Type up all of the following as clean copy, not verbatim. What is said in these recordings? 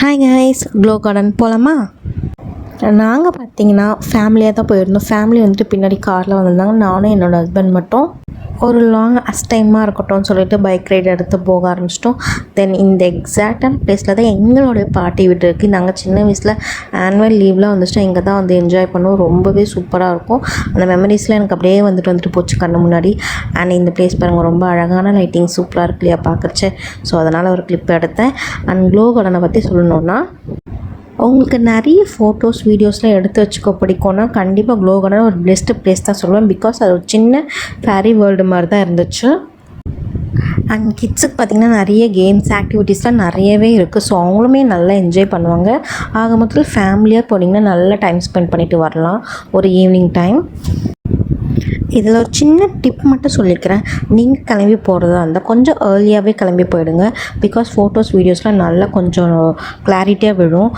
Hi guys, glow garden போகலாமா? நாங்கள் பார்த்தீங்கன்னா ஃபேமிலியாக தான் போயிருந்தோம். ஃபேமிலி வந்துட்டு பின்னாடி காரில் வந்திருந்தாங்க. நானும் என்னோடய ஹஸ்பண்ட் மட்டும் ஒரு லாங் டைமாக இருக்கட்டும்னு சொல்லிட்டு பைக் ரைடு எடுத்து போக ஆரம்பிச்சிட்டோம். தென் இந்த எக்ஸாக்டான பிளேஸில் தான் எங்களுடைய பார்ட்டி வீட்டு இருக்குது. நாங்கள் சின்ன வயசில் ஆனுவல் லீவ்லாம் வந்துச்சுன்னா இங்கே தான் வந்து என்ஜாய் பண்ணுவோம். ரொம்பவே சூப்பராக இருக்கும். அந்த மெமரிஸில் எனக்கு அப்படியே வந்துட்டு போச்சு கண்ணு முன்னாடி. அண்ட் இந்த பிளேஸ் பாருங்கள், ரொம்ப அழகான லைட்டிங் சூப்பராக இருக்கு இல்லையா பார்க்குறச்சு. ஸோ அதனால் ஒரு கிளிப் எடுத்தேன். அண்ட் க்ளோ கார்டனை பற்றி சொல்லணுன்னா, உங்களுக்கு நிறைய ஃபோட்டோஸ் வீடியோஸ்லாம் எடுத்து வச்சுக்க பிடிக்கும்னா கண்டிப்பாக க்ளோ கார்டன் ஒரு பெஸ்ட்டு பிளேஸ் தான் சொல்லுவேன். பிகாஸ் அது ஒரு சின்ன ஃபேரி வேர்ல்டு மாதிரி தான் இருந்துச்சு. அண்ட் கிட்ஸுக்கு பார்த்திங்கன்னா நிறைய கேம்ஸ் ஆக்டிவிட்டீஸ்லாம் நிறையவே இருக்குது. ஸோ அவங்களுமே நல்லா என்ஜாய் பண்ணுவாங்க. ஆக மொத்தத்தில் ஃபேமிலியாக போனீங்கன்னா நல்லா டைம் ஸ்பெண்ட் பண்ணிவிட்டு வரலாம் ஒரு ஈவினிங் டைம். இதில் ஒரு சின்ன டிப் மட்டும் சொல்லிக்கிறேன். நீங்கள் கிளம்பி போகிறதா இருந்தால் கொஞ்சம் ஏர்லியாகவே கிளம்பி போயிடுங்க. பிகாஸ் ஃபோட்டோஸ் வீடியோஸ்லாம் நல்லா கொஞ்சம் கிளாரிட்டியாக விழும்.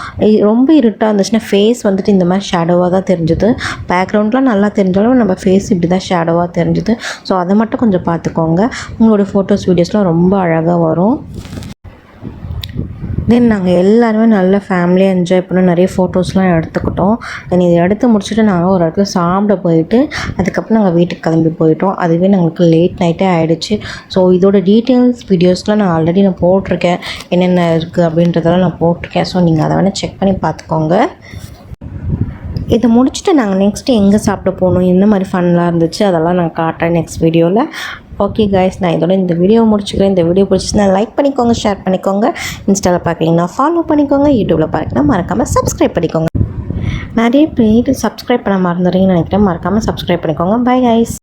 ரொம்ப இருட்டாக இருந்துச்சுன்னா ஃபேஸ் வந்துட்டு இந்த மாதிரி ஷேடோவாக தான் தெரிஞ்சுது. பேக்ரவுண்ட்லாம் நல்லா தெரிஞ்சாலும் நம்ம ஃபேஸ் இப்படி தான் ஷேடோவாக தெரிஞ்சுது. ஸோ அதை மட்டும் கொஞ்சம் பார்த்துக்கோங்க. உங்களோட ஃபோட்டோஸ் வீடியோஸ்லாம் ரொம்ப அழகாக வரும். தென் நாங்கள் எல்லாருமே நல்ல ஃபேமிலியாக என்ஜாய் பண்ண நிறைய ஃபோட்டோஸ்லாம் எடுத்துக்கிட்டோம். தென் இதை எடுத்து முடிச்சுட்டு நாங்கள் ஒரு இடத்துல சாப்பிட போயிட்டு அதுக்கப்புறம் நாங்கள் வீட்டுக்கு கிளம்பி போயிட்டோம். அதுவே நாங்களுக்கு லேட் நைட்டே ஆகிடுச்சு. ஸோ இதோட டீட்டெயில்ஸ் வீடியோஸ்லாம் நான் ஆல்ரெடி போட்டிருக்கேன். என்னென்ன இருக்குது அப்படின்றதெல்லாம் நான் போட்டிருக்கேன். ஸோ நீங்கள் அதை வேணால் செக் பண்ணி பார்த்துக்கோங்க. இதை முடிச்சுட்டு நாங்கள் நெக்ஸ்ட்டு எங்கே சாப்பிட போகணும், என்ன மாதிரி ஃபன்லாம் இருந்துச்சு அதெல்லாம் நான் காட்டுறேன் நெக்ஸ்ட் வீடியோவில். ஓகே கைஸ், நான் இதோட இந்த வீடியோ முடிச்சுக்கிறேன். இந்த வீடியோ பிடிச்சிருந்தா லைக் பண்ணிக்கோங்க, ஷேர் பண்ணிக்கோங்க. இன்ஸ்டாவில் பார்க்குறீங்கன்னா ஃபாலோ பண்ணிக்கோங்க. யூடியூப்பில் பார்க்குறீங்கன்னா மறக்காமல் சப்ஸ்கிரைப் பண்ணிக்கோங்க. நிறைய பேர் சப்ஸ்கிரைப் பண்ண மறந்துடுறீங்கன்னு நினைக்கிறேன். மறக்காமல் சப்ஸ்கிரைப் பண்ணிக்கோங்க. Bye guys.